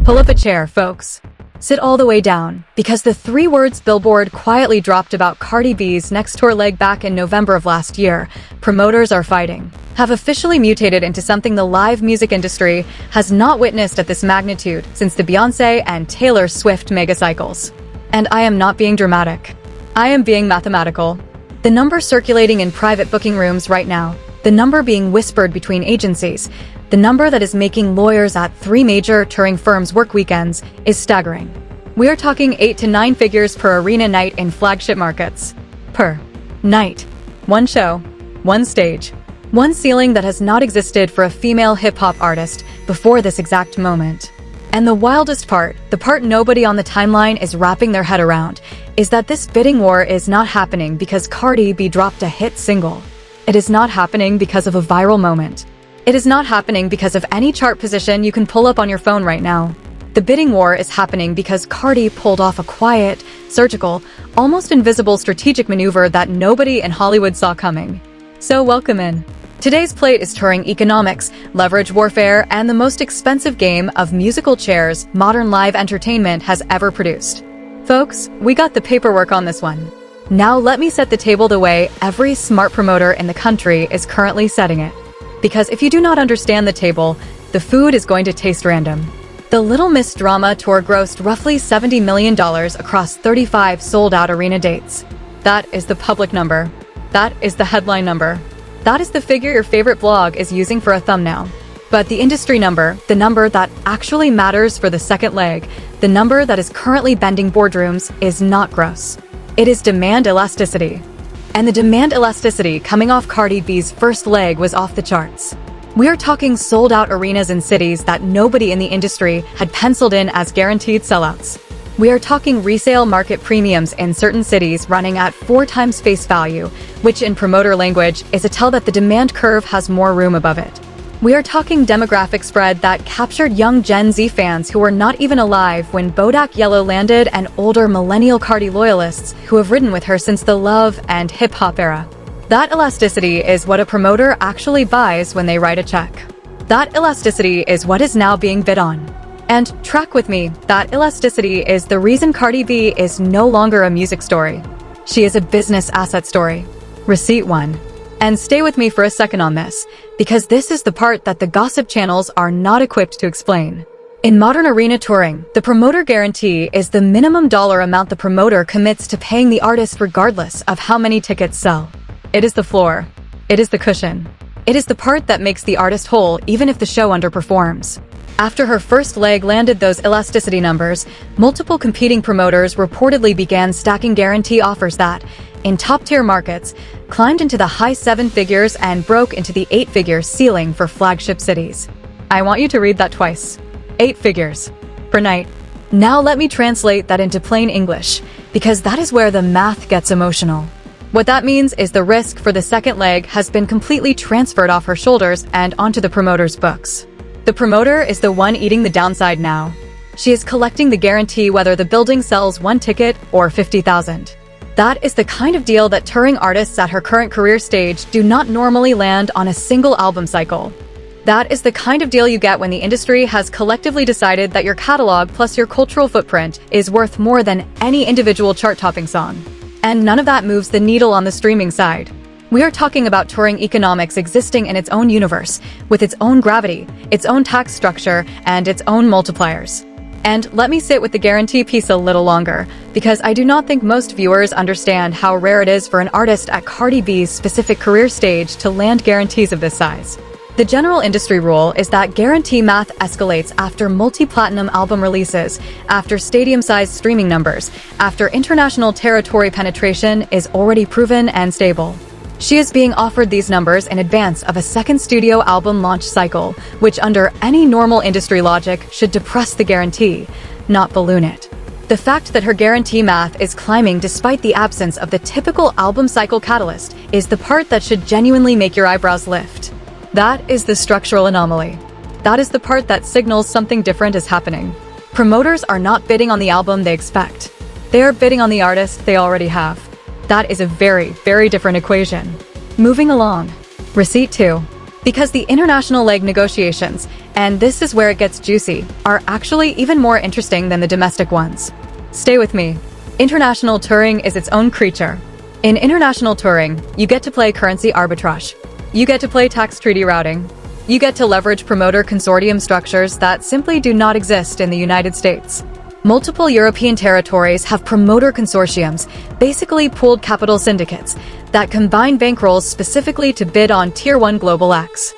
Pull up a chair, folks. Sit all the way down, because the three words Billboard quietly dropped about Cardi B's next tour leg back in November of last year, promoters are fighting, have officially mutated into something the live music industry has not witnessed at this magnitude since the Beyoncé and Taylor Swift megacycles. And I am not being dramatic. I am being mathematical. The number circulating in private booking rooms right now, the number being whispered between agencies, the number that is making lawyers at 3 major touring firms work weekends is staggering. We are talking 8 to 9 figures per arena night in flagship markets. Per night. One show, one stage, one ceiling that has not existed for a female hip-hop artist before this exact moment. And the wildest part, the part nobody on the timeline is wrapping their head around, is that this bidding war is not happening because Cardi B dropped a hit single. It is not happening because of a viral moment. It is not happening because of any chart position you can pull up on your phone right now. The bidding war is happening because Cardi pulled off a quiet, surgical, almost invisible strategic maneuver that nobody in Hollywood saw coming. So welcome in. Today's plate is touring economics, leverage warfare, and the most expensive game of musical chairs modern live entertainment has ever produced. Folks, we got the paperwork on this one. Now let me set the table the way every smart promoter in the country is currently setting it. Because if you do not understand the table, the food is going to taste random. The Little Miss Drama tour grossed roughly $70 million across 35 sold-out arena dates. That is the public number. That is the headline number. That is the figure your favorite blog is using for a thumbnail. But the industry number, the number that actually matters for the second leg, the number that is currently bending boardrooms, is not gross. It is demand elasticity. And the demand elasticity coming off Cardi B's first leg was off the charts. We are talking sold-out arenas in cities that nobody in the industry had penciled in as guaranteed sellouts. We are talking resale market premiums in certain cities running at 4 times face value, which in promoter language is a tell that the demand curve has more room above it. We are talking demographic spread that captured young Gen Z fans who were not even alive when Bodak Yellow landed and older millennial Cardi loyalists who have ridden with her since the love and hip-hop era. That elasticity is what a promoter actually buys when they write a check. That elasticity is what is now being bid on. And track with me, that elasticity is the reason Cardi B is no longer a music story. She is a business asset story. Receipt 1. And stay with me for a second on this, because this is the part that the gossip channels are not equipped to explain. In modern arena touring, the promoter guarantee is the minimum dollar amount the promoter commits to paying the artist regardless of how many tickets sell. It is the floor. It is the cushion. It is the part that makes the artist whole even if the show underperforms. After her first leg landed those elasticity numbers, multiple competing promoters reportedly began stacking guarantee offers that, in top-tier markets, climbed into the high 7 figures and broke into the 8-figure ceiling for flagship cities. I want you to read that twice. 8 figures. Per night. Now let me translate that into plain English, because that is where the math gets emotional. What that means is the risk for the second leg has been completely transferred off her shoulders and onto the promoter's books. The promoter is the one eating the downside now. She is collecting the guarantee whether the building sells 1 ticket or 50,000. That is the kind of deal that touring artists at her current career stage do not normally land on a single album cycle. That is the kind of deal you get when the industry has collectively decided that your catalog plus your cultural footprint is worth more than any individual chart-topping song. And none of that moves the needle on the streaming side. We are talking about touring economics existing in its own universe, with its own gravity, its own tax structure, and its own multipliers. And let me sit with the guarantee piece a little longer, because I do not think most viewers understand how rare it is for an artist at Cardi B's specific career stage to land guarantees of this size. The general industry rule is that guarantee math escalates after multi-platinum album releases, after stadium-sized streaming numbers, after international territory penetration is already proven and stable. She is being offered these numbers in advance of a second studio album launch cycle, which under any normal industry logic should depress the guarantee, not balloon it. The fact that her guarantee math is climbing despite the absence of the typical album cycle catalyst is the part that should genuinely make your eyebrows lift. That is the structural anomaly. That is the part that signals something different is happening. Promoters are not bidding on the album they expect. They are bidding on the artist they already have. That is a very, very different equation. Moving along. Receipt 2. Because the international leg negotiations, and this is where it gets juicy, are actually even more interesting than the domestic ones. Stay with me. International touring is its own creature. In international touring, you get to play currency arbitrage. You get to play tax treaty routing. You get to leverage promoter consortium structures that simply do not exist in the United States. Multiple European territories have promoter consortiums, basically pooled capital syndicates, that combine bankrolls specifically to bid on Tier 1 global acts.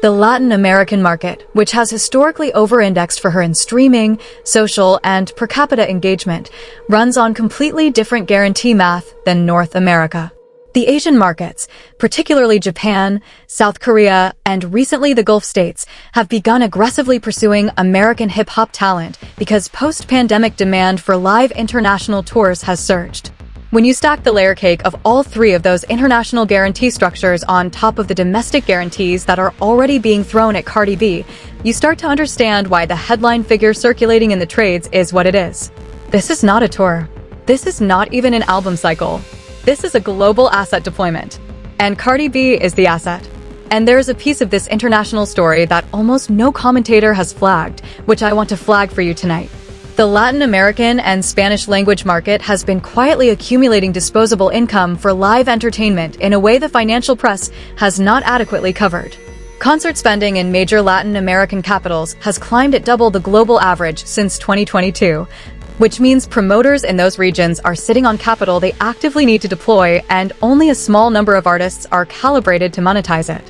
The Latin American market, which has historically over-indexed for her in streaming, social, and per capita engagement, runs on completely different guarantee math than North America. The Asian markets, particularly Japan, South Korea, and recently the Gulf states, have begun aggressively pursuing American hip-hop talent because post-pandemic demand for live international tours has surged. When you stack the layer cake of all three of those international guarantee structures on top of the domestic guarantees that are already being thrown at Cardi B, you start to understand why the headline figure circulating in the trades is what it is. This is not a tour. This is not even an album cycle. This is a global asset deployment. And Cardi B is the asset. And there is a piece of this international story that almost no commentator has flagged, which I want to flag for you tonight. The Latin American and Spanish language market has been quietly accumulating disposable income for live entertainment in a way the financial press has not adequately covered. Concert spending in major Latin American capitals has climbed at double the global average since 2022, which means promoters in those regions are sitting on capital they actively need to deploy, and only a small number of artists are calibrated to monetize it.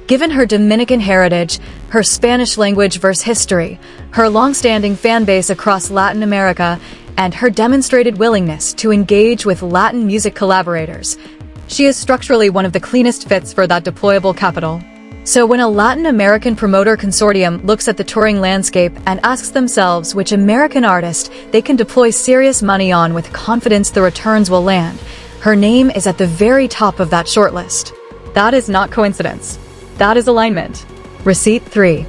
Given her Dominican heritage, her Spanish language verse history, her long-standing fan base across Latin America, and her demonstrated willingness to engage with Latin music collaborators, she is structurally one of the cleanest fits for that deployable capital. So when a Latin American promoter consortium looks at the touring landscape and asks themselves which American artist they can deploy serious money on with confidence the returns will land, her name is at the very top of that shortlist. That is not coincidence. That is alignment. Receipt 3.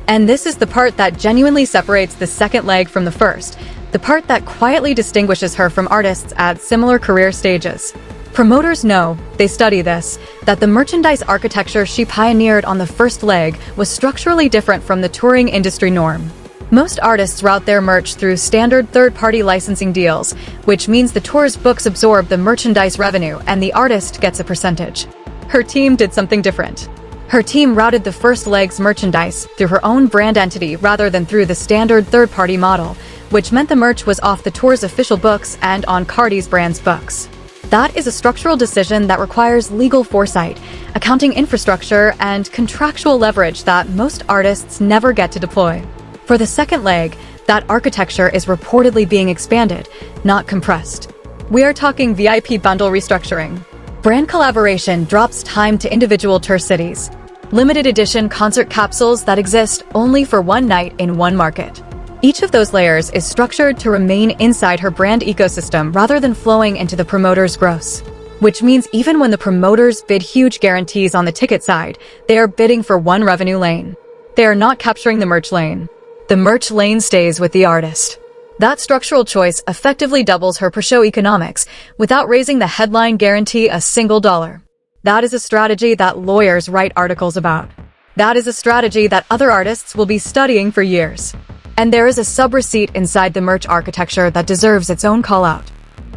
And this is the part that genuinely separates the second leg from the first, the part that quietly distinguishes her from artists at similar career stages. Promoters know, they study this, that the merchandise architecture she pioneered on the first leg was structurally different from the touring industry norm. Most artists route their merch through standard third-party licensing deals, which means the tour's books absorb the merchandise revenue and the artist gets a percentage. Her team did something different. Her team routed the first leg's merchandise through her own brand entity rather than through the standard third-party model, which meant the merch was off the tour's official books and on Cardi's brand's books. That is a structural decision that requires legal foresight, accounting infrastructure, and contractual leverage that most artists never get to deploy. For the second leg, that architecture is reportedly being expanded, not compressed. We are talking VIP bundle restructuring. Brand collaboration drops time to individual tour cities. Limited edition concert capsules that exist only for one night in one market. Each of those layers is structured to remain inside her brand ecosystem rather than flowing into the promoter's gross. Which means even when the promoters bid huge guarantees on the ticket side, they are bidding for one revenue lane. They are not capturing the merch lane. The merch lane stays with the artist. That structural choice effectively doubles her per-show economics without raising the headline guarantee a single dollar. That is a strategy that lawyers write articles about. That is a strategy that other artists will be studying for years. And there is a sub-receipt inside the merch architecture that deserves its own call-out.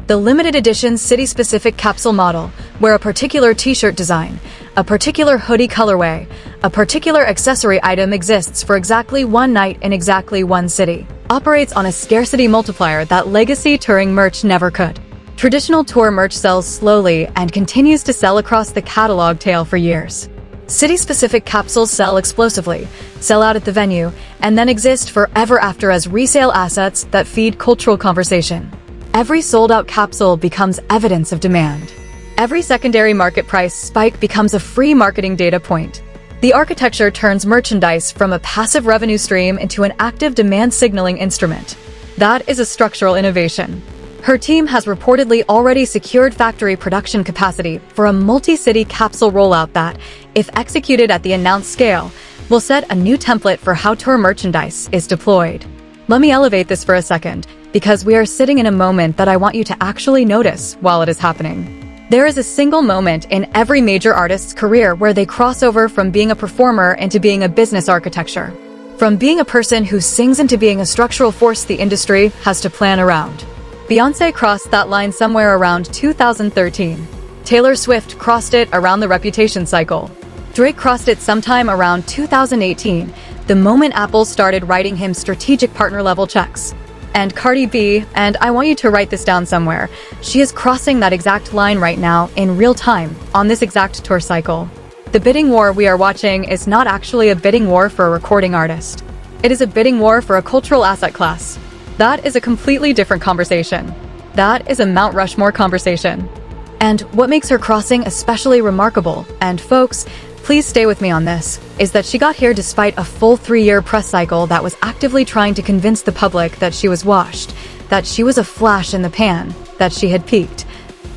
The limited edition city-specific capsule model, where a particular t-shirt design, a particular hoodie colorway, a particular accessory item exists for exactly one night in exactly one city, operates on a scarcity multiplier that legacy touring merch never could. Traditional tour merch sells slowly and continues to sell across the catalog tail for years. City-specific capsules sell explosively, sell out at the venue, and then exist forever after as resale assets that feed cultural conversation. Every sold-out capsule becomes evidence of demand. Every secondary market price spike becomes a free marketing data point. The architecture turns merchandise from a passive revenue stream into an active demand signaling instrument. That is a structural innovation. Her team has reportedly already secured factory production capacity for a multi-city capsule rollout that, if executed at the announced scale, will set a new template for how tour merchandise is deployed. Let me elevate this for a second, because we are sitting in a moment that I want you to actually notice while it is happening. There is a single moment in every major artist's career where they cross over from being a performer into being a business architecture. From being a person who sings into being a structural force the industry has to plan around. Beyoncé crossed that line somewhere around 2013. Taylor Swift crossed it around the Reputation cycle. Drake crossed it sometime around 2018, the moment Apple started writing him strategic partner-level checks. And Cardi B, and I want you to write this down somewhere, she is crossing that exact line right now in real time on this exact tour cycle. The bidding war we are watching is not actually a bidding war for a recording artist. It is a bidding war for a cultural asset class. That is a completely different conversation. That is a Mount Rushmore conversation. And what makes her crossing especially remarkable, and folks, please stay with me on this, is that she got here despite a full 3-year press cycle that was actively trying to convince the public that she was washed, that she was a flash in the pan, that she had peaked,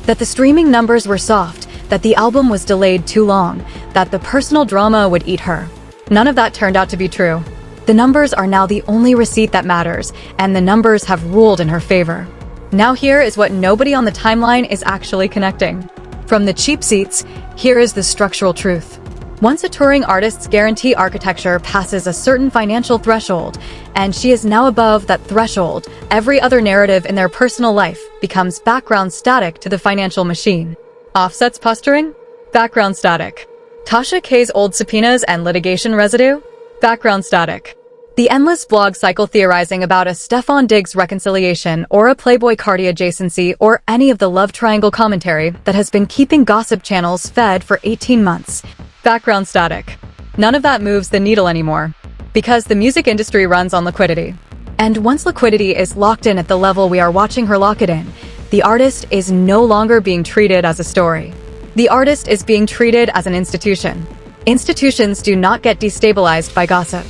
that the streaming numbers were soft, that the album was delayed too long, that the personal drama would eat her. None of that turned out to be true. The numbers are now the only receipt that matters, and the numbers have ruled in her favor. Now here is what nobody on the timeline is actually connecting. From the cheap seats, here is the structural truth. Once a touring artist's guarantee architecture passes a certain financial threshold, and she is now above that threshold, every other narrative in their personal life becomes background static to the financial machine. Offset's posturing? Background static. Tasha K's old subpoenas and litigation residue? Background static. The endless blog cycle theorizing about a Stefon Diggs reconciliation or a Playboy Cardi adjacency or any of the love triangle commentary that has been keeping gossip channels fed for 18 months. Background static. None of that moves the needle anymore, because the music industry runs on liquidity. And once liquidity is locked in at the level we are watching her lock it in, the artist is no longer being treated as a story. The artist is being treated as an institution. Institutions do not get destabilized by gossip.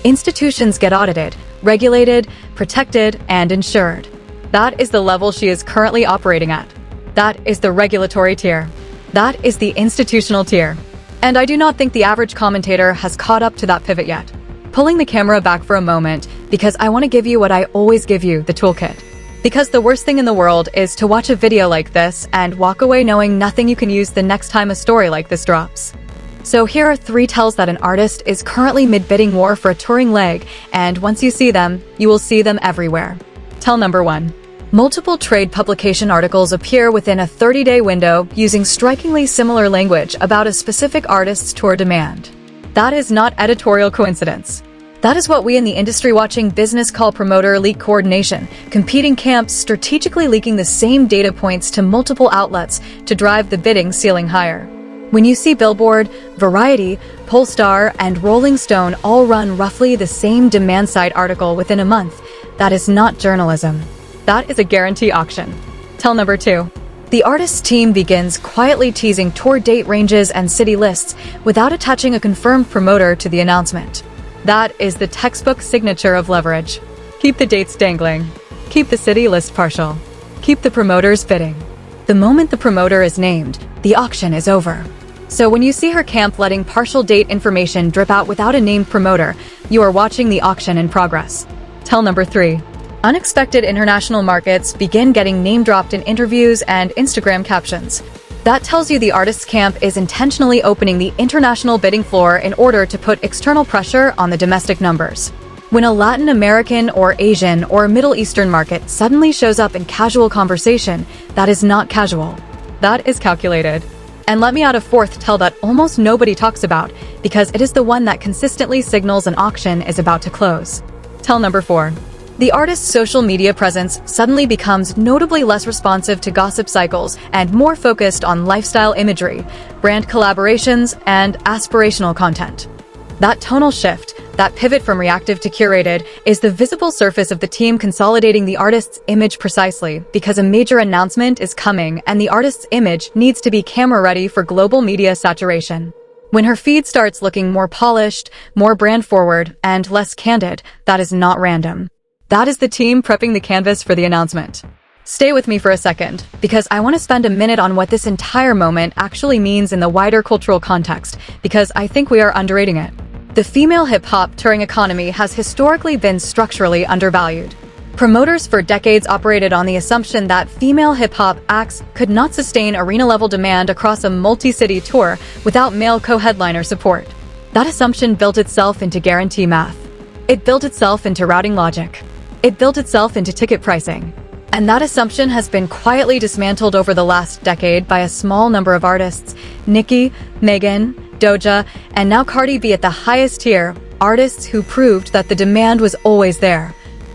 Institutions get audited, regulated, protected, and insured. That is the level she is currently operating at. That is the regulatory tier. That is the institutional tier. And I do not think the average commentator has caught up to that pivot yet. Pulling the camera back for a moment, because I want to give you what I always give you, the toolkit. Because the worst thing in the world is to watch a video like this and walk away knowing nothing you can use the next time a story like this drops. So here are 3 tells that an artist is currently mid-bidding war for a touring leg, and once you see them, you will see them everywhere. Tell number 1. Multiple trade publication articles appear within a 30-day window using strikingly similar language about a specific artist's tour demand. That is not editorial coincidence. That is what we in the industry watching business call promoter leak coordination, competing camps strategically leaking the same data points to multiple outlets to drive the bidding ceiling higher. When you see Billboard, Variety, Pollstar, and Rolling Stone all run roughly the same demand-side article within a month, that is not journalism. That is a guarantee auction. Tell number 2. The artist's team begins quietly teasing tour date ranges and city lists without attaching a confirmed promoter to the announcement. That is the textbook signature of leverage. Keep the dates dangling. Keep the city list partial. Keep the promoters bidding. The moment the promoter is named, the auction is over. So when you see her camp letting partial date information drip out without a named promoter, you are watching the auction in progress. Tell number 3. Unexpected international markets begin getting name-dropped in interviews and Instagram captions. That tells you the artist's camp is intentionally opening the international bidding floor in order to put external pressure on the domestic numbers. When a Latin American or Asian or Middle Eastern market suddenly shows up in casual conversation, that is not casual. That is calculated. And let me add a 4th tell that almost nobody talks about, because it is the one that consistently signals an auction is about to close. Tell number 4. The artist's social media presence suddenly becomes notably less responsive to gossip cycles and more focused on lifestyle imagery, brand collaborations, and aspirational content. That tonal shift, that pivot from reactive to curated, is the visible surface of the team consolidating the artist's image precisely because a major announcement is coming and the artist's image needs to be camera-ready for global media saturation. When her feed starts looking more polished, more brand-forward, and less candid, that is not random. That is the team prepping the canvas for the announcement. Stay with me for a second, because I want to spend a minute on what this entire moment actually means in the wider cultural context, because I think we are underrating it. The female hip-hop touring economy has historically been structurally undervalued. Promoters for decades operated on the assumption that female hip-hop acts could not sustain arena-level demand across a multi-city tour without male co-headliner support. That assumption built itself into guarantee math. It built itself into routing logic. It built itself into ticket pricing. And that assumption has been quietly dismantled over the last decade by a small number of artists, Nicki, Megan, Doja, and now Cardi B at the highest tier, artists who proved that the demand was always there.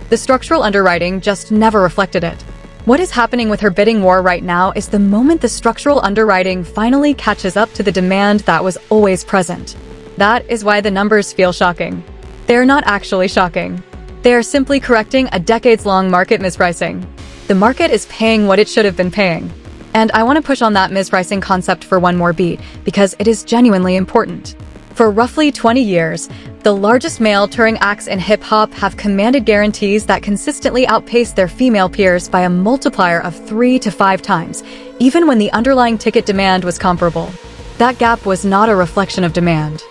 The structural underwriting just never reflected it. What is happening with her bidding war right now is the moment the structural underwriting finally catches up to the demand that was always present. That is why the numbers feel shocking. They're not actually shocking. They are simply correcting a decades-long market mispricing. The market is paying what it should have been paying. And I want to push on that mispricing concept for one more beat, because it is genuinely important. For roughly 20 years, the largest male touring acts in hip-hop have commanded guarantees that consistently outpace their female peers by a multiplier of 3 to 5 times, even when the underlying ticket demand was comparable. That gap was not a reflection of demand.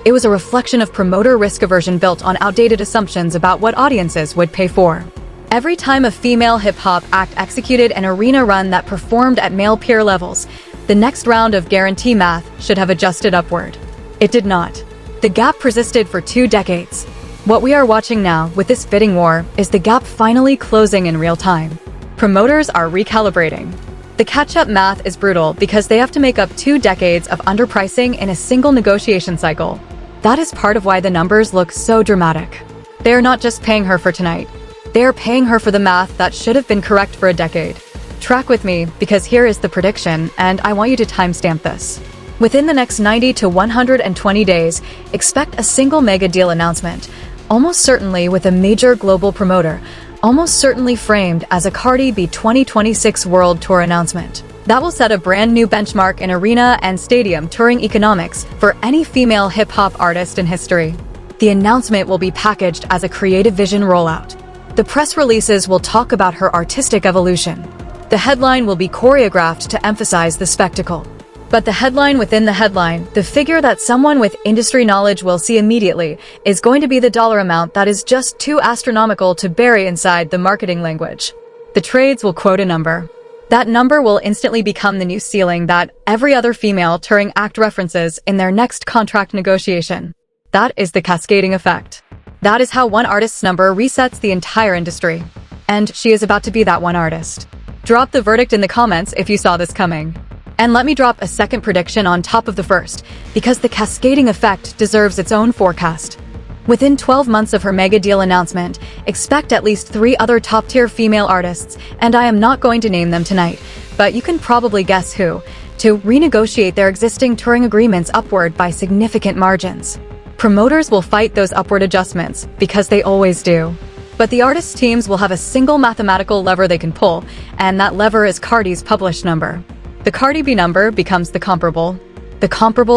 It was a reflection of promoter risk aversion built on outdated assumptions about what audiences would pay for. Every time a female hip-hop act executed an arena run that performed at male peer levels, the next round of guarantee math should have adjusted upward. It did not. The gap persisted for 2 decades. What we are watching now with this bidding war is the gap finally closing in real time. Promoters are recalibrating. The catch-up math is brutal because they have to make up 2 decades of underpricing in a single negotiation cycle. That is part of why the numbers look so dramatic. They are not just paying her for tonight. They are paying her for the math that should have been correct for a decade. Track with me, because here is the prediction, and I want you to timestamp this. Within the next 90 to 120 days, expect a single mega deal announcement, almost certainly with a major global promoter, almost certainly framed as a Cardi B 2026 World Tour announcement. That will set a brand new benchmark in arena and stadium touring economics for any female hip-hop artist in history. The announcement will be packaged as a creative vision rollout. The press releases will talk about her artistic evolution. The headline will be choreographed to emphasize the spectacle. But the headline within the headline, the figure that someone with industry knowledge will see immediately, is going to be the dollar amount that is just too astronomical to bury inside the marketing language. The trades will quote a number. That number will instantly become the new ceiling that every other female touring act references in their next contract negotiation. That is the cascading effect. That is how one artist's number resets the entire industry. And she is about to be that one artist. Drop the verdict in the comments if you saw this coming. And let me drop a second prediction on top of the first, because the cascading effect deserves its own forecast. Within 12 months of her mega deal announcement, expect at least 3 other top-tier female artists, and I am not going to name them tonight, but you can probably guess who, to renegotiate their existing touring agreements upward by significant margins. Promoters will fight those upward adjustments, because they always do. But the artists' teams will have a single mathematical lever they can pull, and that lever is Cardi's published number. The Cardi B number becomes the comparable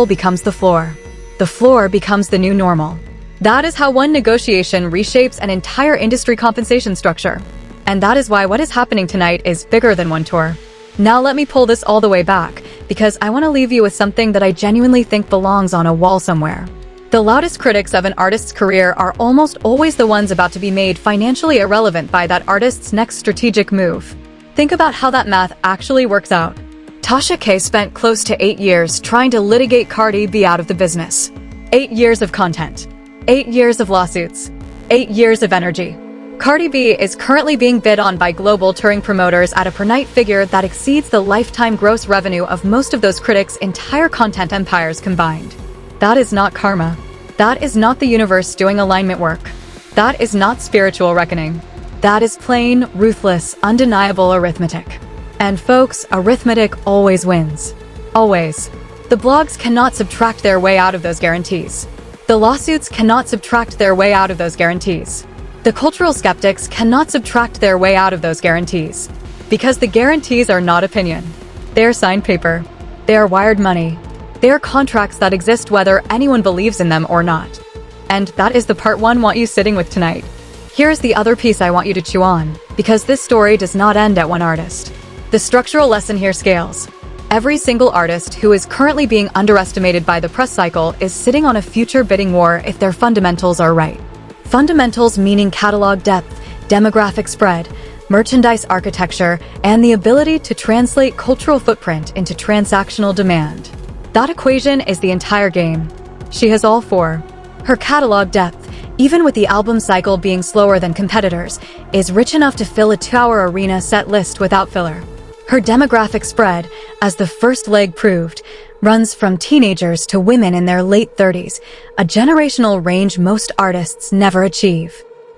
becomes the floor becomes the new normal. That is how one negotiation reshapes an entire industry compensation structure. And that is why what is happening tonight is bigger than one tour. Now let me pull this all the way back, because I want to leave you with something that I genuinely think belongs on a wall somewhere. The loudest critics of an artist's career are almost always the ones about to be made financially irrelevant by that artist's next strategic move. Think about how that math actually works out. Tasha K spent close to 8 years trying to litigate Cardi B out of the business. 8 years of content. 8 years of lawsuits. 8 years of energy. Cardi B is currently being bid on by global touring promoters at a per-night figure that exceeds the lifetime gross revenue of most of those critics' entire content empires combined. That is not karma. That is not the universe doing alignment work. That is not spiritual reckoning. That is plain, ruthless, undeniable arithmetic. And folks, arithmetic always wins. Always. The blogs cannot subtract their way out of those guarantees. The lawsuits cannot subtract their way out of those guarantees. The cultural skeptics cannot subtract their way out of those guarantees. Because the guarantees are not opinion. They are signed paper. They are wired money. They are contracts that exist whether anyone believes in them or not. And that is the part one want you sitting with tonight. Here's the other piece I want you to chew on, because this story does not end at one artist. The structural lesson here scales. Every single artist who is currently being underestimated by the press cycle is sitting on a future bidding war if their fundamentals are right. Fundamentals meaning catalog depth, demographic spread, merchandise architecture, and the ability to translate cultural footprint into transactional demand. That equation is the entire game. She has all four. Her catalog depth, even with the album cycle being slower than competitors, is rich enough to fill a 2-hour arena set list without filler. Her demographic spread, as the first leg proved, runs from teenagers to women in their late 30s, a generational range most artists never achieve.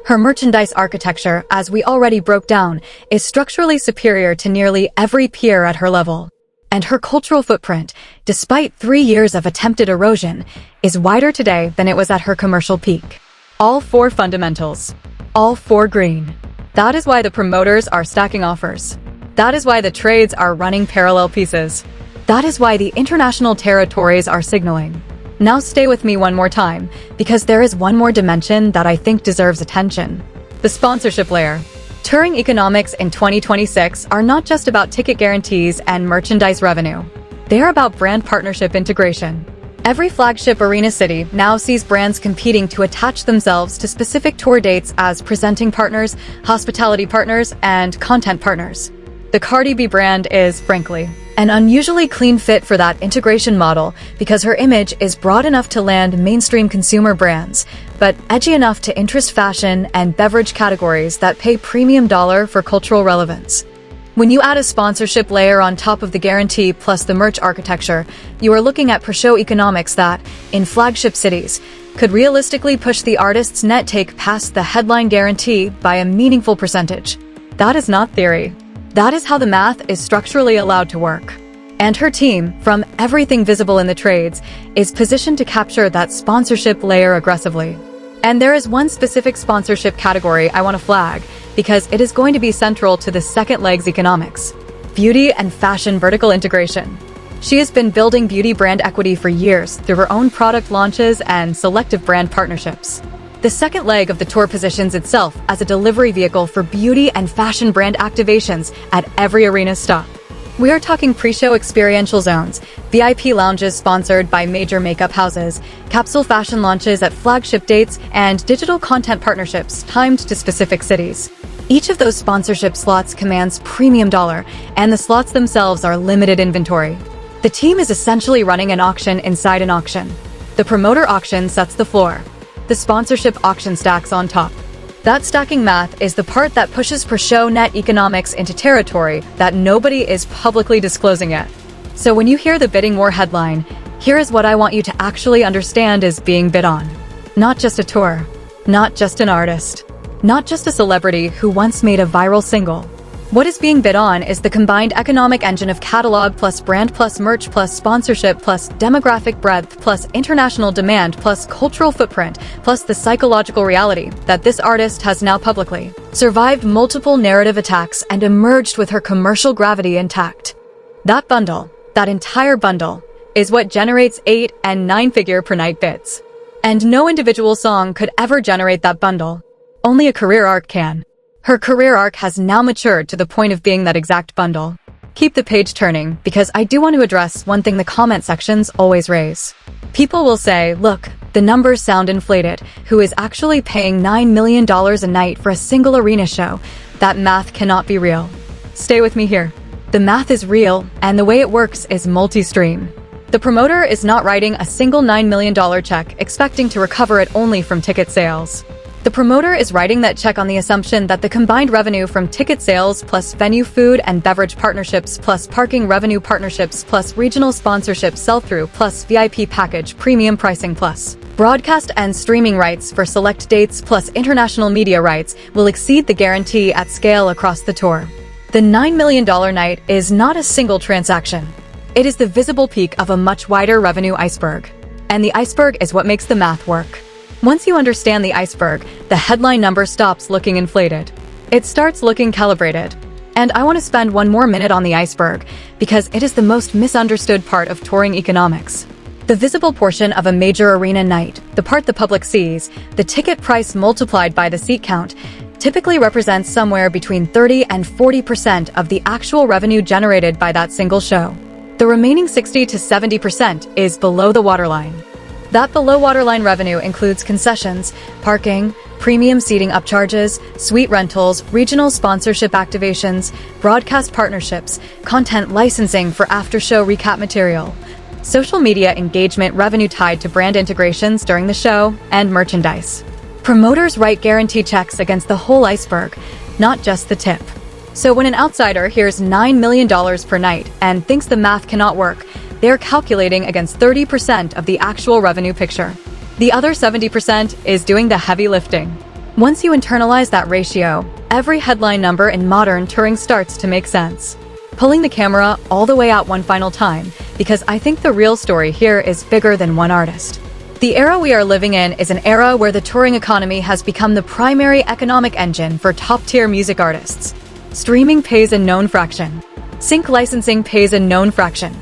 Her merchandise architecture, as we already broke down, is structurally superior to nearly every peer at her level. And her cultural footprint, despite 3 years of attempted erosion, is wider today than it was at her commercial peak. All four fundamentals. All four green. That is why the promoters are stacking offers. That is why the trades are running parallel pieces. That is why the international territories are signaling. Now stay with me one more time, because there is one more dimension that I think deserves attention. The sponsorship layer. Touring economics in 2026 are not just about ticket guarantees and merchandise revenue. They are about brand partnership integration. Every flagship arena city now sees brands competing to attach themselves to specific tour dates as presenting partners, hospitality partners, and content partners. The Cardi B brand is, frankly, an unusually clean fit for that integration model because her image is broad enough to land mainstream consumer brands, but edgy enough to interest fashion and beverage categories that pay premium dollar for cultural relevance. When you add a sponsorship layer on top of the guarantee plus the merch architecture, you are looking at per-show economics that, in flagship cities, could realistically push the artist's net take past the headline guarantee by a meaningful percentage. That is not theory. That is how the math is structurally allowed to work. And her team, from everything visible in the trades, is positioned to capture that sponsorship layer aggressively. And there is one specific sponsorship category I want to flag, because it is going to be central to the second leg's economics. Beauty and fashion vertical integration. She has been building beauty brand equity for years through her own product launches and selective brand partnerships. The second leg of the tour positions itself as a delivery vehicle for beauty and fashion brand activations at every arena stop. We are talking pre-show experiential zones, VIP lounges sponsored by major makeup houses, capsule fashion launches at flagship dates, and digital content partnerships timed to specific cities. Each of those sponsorship slots commands premium dollar, and the slots themselves are limited inventory. The team is essentially running an auction inside an auction. The promoter auction sets the floor. The sponsorship auction stacks on top. That stacking math is the part that pushes per-show net economics into territory that nobody is publicly disclosing yet. So when you hear the bidding war headline, here is what I want you to actually understand is being bid on. Not just a tour, not just an artist, not just a celebrity who once made a viral single. What is being bid on is the combined economic engine of catalog plus brand plus merch plus sponsorship plus demographic breadth plus international demand plus cultural footprint plus the psychological reality that this artist has now publicly survived multiple narrative attacks and emerged with her commercial gravity intact. That bundle, that entire bundle, is what generates 8- and 9-figure per night bids. And no individual song could ever generate that bundle. Only a career arc can. Her career arc has now matured to the point of being that exact bundle. Keep the page turning, because I do want to address one thing the comment sections always raise. People will say, look, the numbers sound inflated. Who is actually paying $9 million a night for a single arena show? That math cannot be real. Stay with me here. The math is real, and the way it works is multi-stream. The promoter is not writing a single $9 million check expecting to recover it only from ticket sales. The promoter is writing that check on the assumption that the combined revenue from ticket sales plus venue food and beverage partnerships plus parking revenue partnerships plus regional sponsorship sell-through plus VIP package premium pricing plus broadcast and streaming rights for select dates plus international media rights will exceed the guarantee at scale across the tour. The $9 million night is not a single transaction. It is the visible peak of a much wider revenue iceberg. And the iceberg is what makes the math work. Once you understand the iceberg, the headline number stops looking inflated. It starts looking calibrated. And I want to spend one more minute on the iceberg, because it is the most misunderstood part of touring economics. The visible portion of a major arena night, the part the public sees, the ticket price multiplied by the seat count, typically represents somewhere between 30% and 40% of the actual revenue generated by that single show. The remaining 60% to 70% is below the waterline. That below-waterline revenue includes concessions, parking, premium seating upcharges, suite rentals, regional sponsorship activations, broadcast partnerships, content licensing for after-show recap material, social media engagement revenue tied to brand integrations during the show, and merchandise. Promoters write guarantee checks against the whole iceberg, not just the tip. So when an outsider hears $9 million per night and thinks the math cannot work, they're calculating against 30% of the actual revenue picture. The other 70% is doing the heavy lifting. Once you internalize that ratio, every headline number in modern touring starts to make sense. Pulling the camera all the way out one final time, because I think the real story here is bigger than one artist. The era we are living in is an era where the touring economy has become the primary economic engine for top-tier music artists. Streaming pays a known fraction. Sync licensing pays a known fraction.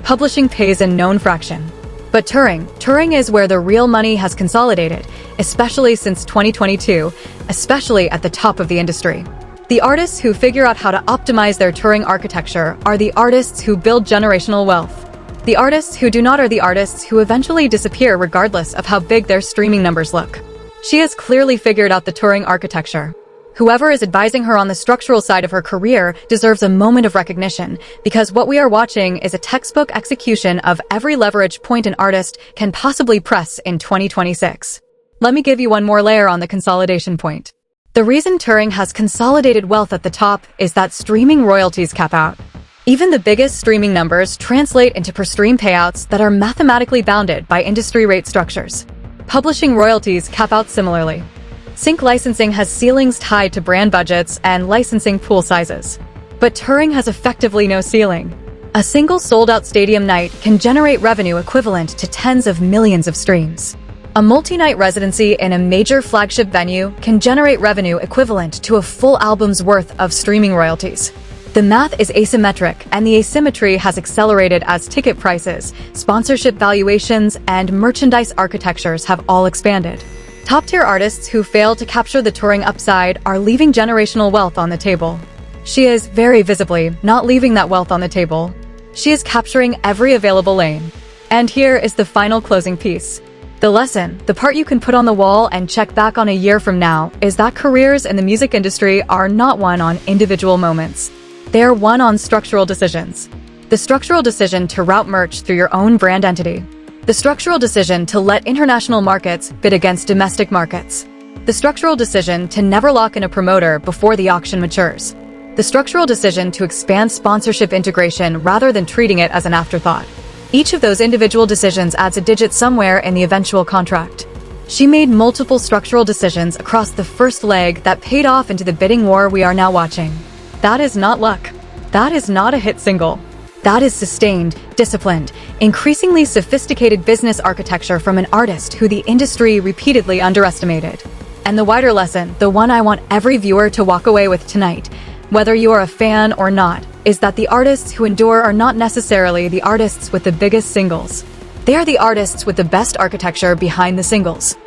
Publishing pays a known fraction. But touring is where the real money has consolidated, especially since 2022, especially at the top of the industry. The artists who figure out how to optimize their touring architecture are the artists who build generational wealth. The artists who do not are the artists who eventually disappear regardless of how big their streaming numbers look. She has clearly figured out the touring architecture. Whoever is advising her on the structural side of her career deserves a moment of recognition, because what we are watching is a textbook execution of every leverage point an artist can possibly press in 2026. Let me give you one more layer on the consolidation point. The reason touring has consolidated wealth at the top is that streaming royalties cap out. Even the biggest streaming numbers translate into per-stream payouts that are mathematically bounded by industry rate structures. Publishing royalties cap out similarly. Sync licensing has ceilings tied to brand budgets and licensing pool sizes. But touring has effectively no ceiling. A single sold-out stadium night can generate revenue equivalent to tens of millions of streams. A multi-night residency in a major flagship venue can generate revenue equivalent to a full album's worth of streaming royalties. The math is asymmetric, and the asymmetry has accelerated as ticket prices, sponsorship valuations, and merchandise architectures have all expanded. Top-tier artists who fail to capture the touring upside are leaving generational wealth on the table. She is, very visibly, not leaving that wealth on the table. She is capturing every available lane. And here is the final closing piece. The lesson, the part you can put on the wall and check back on a year from now, is that careers in the music industry are not won on individual moments. They are won on structural decisions. The structural decision to route merch through your own brand entity. The structural decision to let international markets bid against domestic markets. The structural decision to never lock in a promoter before the auction matures. The structural decision to expand sponsorship integration rather than treating it as an afterthought. Each of those individual decisions adds a digit somewhere in the eventual contract. She made multiple structural decisions across the first leg that paid off into the bidding war we are now watching. That is not luck. That is not a hit single. That is sustained, disciplined, increasingly sophisticated business architecture from an artist who the industry repeatedly underestimated. And the wider lesson, the one I want every viewer to walk away with tonight, whether you are a fan or not, is that the artists who endure are not necessarily the artists with the biggest singles. They are the artists with the best architecture behind the singles.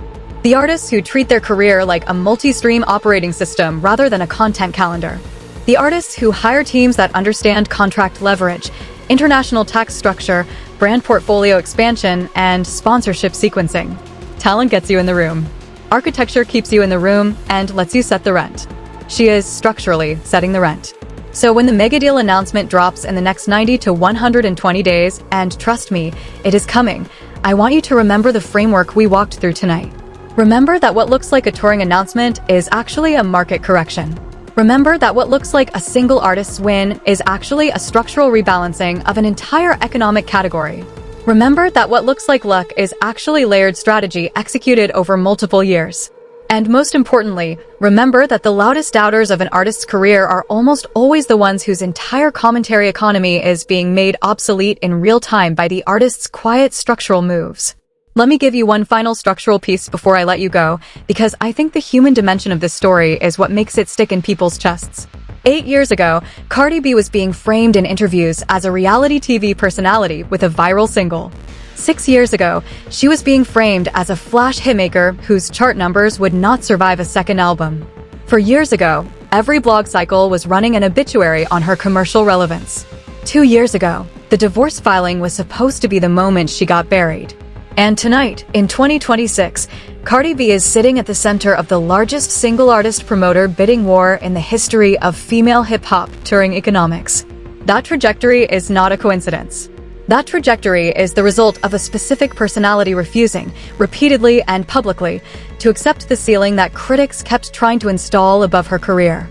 The artists who treat their career like a multi-stream operating system rather than a content calendar. The artists who hire teams that understand contract leverage, international tax structure, brand portfolio expansion, and sponsorship sequencing. Talent gets you in the room. Architecture keeps you in the room and lets you set the rent. She is structurally setting the rent. So when the megadeal announcement drops in the next 90 to 120 days, and trust me, it is coming, I want you to remember the framework we walked through tonight. Remember that what looks like a touring announcement is actually a market correction. Remember that what looks like a single artist's win is actually a structural rebalancing of an entire economic category. Remember that what looks like luck is actually layered strategy executed over multiple years. And most importantly, remember that the loudest doubters of an artist's career are almost always the ones whose entire commentary economy is being made obsolete in real time by the artist's quiet structural moves. Let me give you one final structural piece before I let you go, because I think the human dimension of this story is what makes it stick in people's chests. 8 years ago, Cardi B was being framed in interviews as a reality TV personality with a viral single. 6 years ago, she was being framed as a flash hitmaker whose chart numbers would not survive a second album. 4 years ago, every blog cycle was running an obituary on her commercial relevance. 2 years ago, the divorce filing was supposed to be the moment she got buried. And tonight, in 2026, Cardi B is sitting at the center of the largest single artist promoter bidding war in the history of female hip-hop touring economics. That trajectory is not a coincidence. That trajectory is the result of a specific personality refusing, repeatedly and publicly, to accept the ceiling that critics kept trying to install above her career.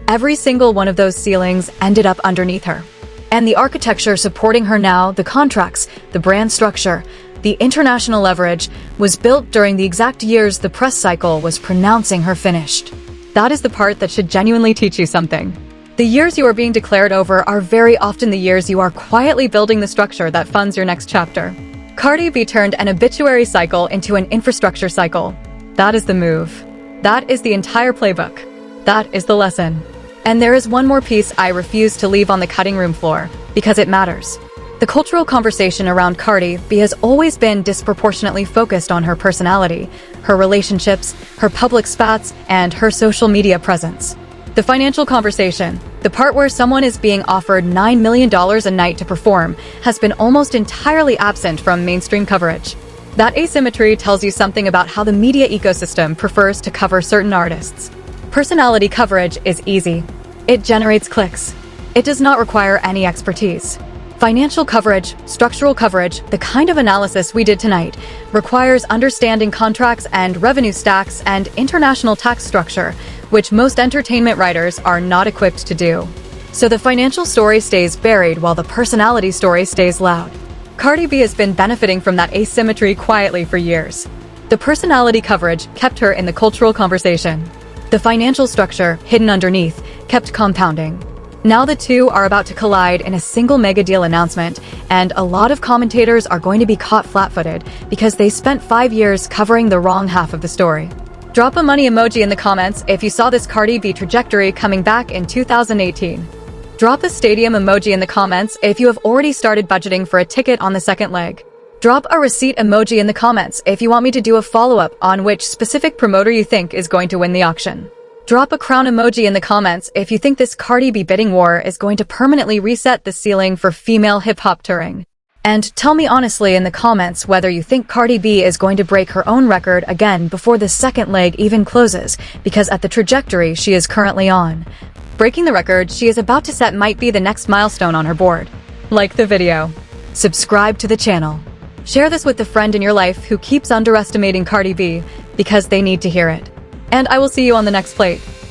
Every single one of those ceilings ended up underneath her. And the architecture supporting her now, the contracts, the brand structure, the international leverage, was built during the exact years the press cycle was pronouncing her finished. That is the part that should genuinely teach you something. The years you are being declared over are very often the years you are quietly building the structure that funds your next chapter. Cardi B turned an obituary cycle into an infrastructure cycle. That is the move. That is the entire playbook. That is the lesson. And there is one more piece I refuse to leave on the cutting room floor, because it matters. The cultural conversation around Cardi B has always been disproportionately focused on her personality, her relationships, her public spats, and her social media presence. The financial conversation, the part where someone is being offered $9 million a night to perform, has been almost entirely absent from mainstream coverage. That asymmetry tells you something about how the media ecosystem prefers to cover certain artists. Personality coverage is easy. It generates clicks. It does not require any expertise. Financial coverage, structural coverage, the kind of analysis we did tonight, requires understanding contracts and revenue stacks and international tax structure, which most entertainment writers are not equipped to do. So the financial story stays buried while the personality story stays loud. Cardi B has been benefiting from that asymmetry quietly for years. The personality coverage kept her in the cultural conversation. The financial structure, hidden underneath, kept compounding. Now the two are about to collide in a single megadeal announcement, and a lot of commentators are going to be caught flat-footed because they spent 5 years covering the wrong half of the story. Drop a money emoji in the comments if you saw this Cardi B trajectory coming back in 2018. Drop a stadium emoji in the comments if you have already started budgeting for a ticket on the second leg. Drop a receipt emoji in the comments if you want me to do a follow-up on which specific promoter you think is going to win the auction. Drop a crown emoji in the comments if you think this Cardi B bidding war is going to permanently reset the ceiling for female hip-hop touring. And tell me honestly in the comments whether you think Cardi B is going to break her own record again before the second leg even closes, because at the trajectory she is currently on, breaking the record she is about to set might be the next milestone on her board. Like the video. Subscribe to the channel. Share this with the friend in your life who keeps underestimating Cardi B, because they need to hear it. And I will see you on the next plate.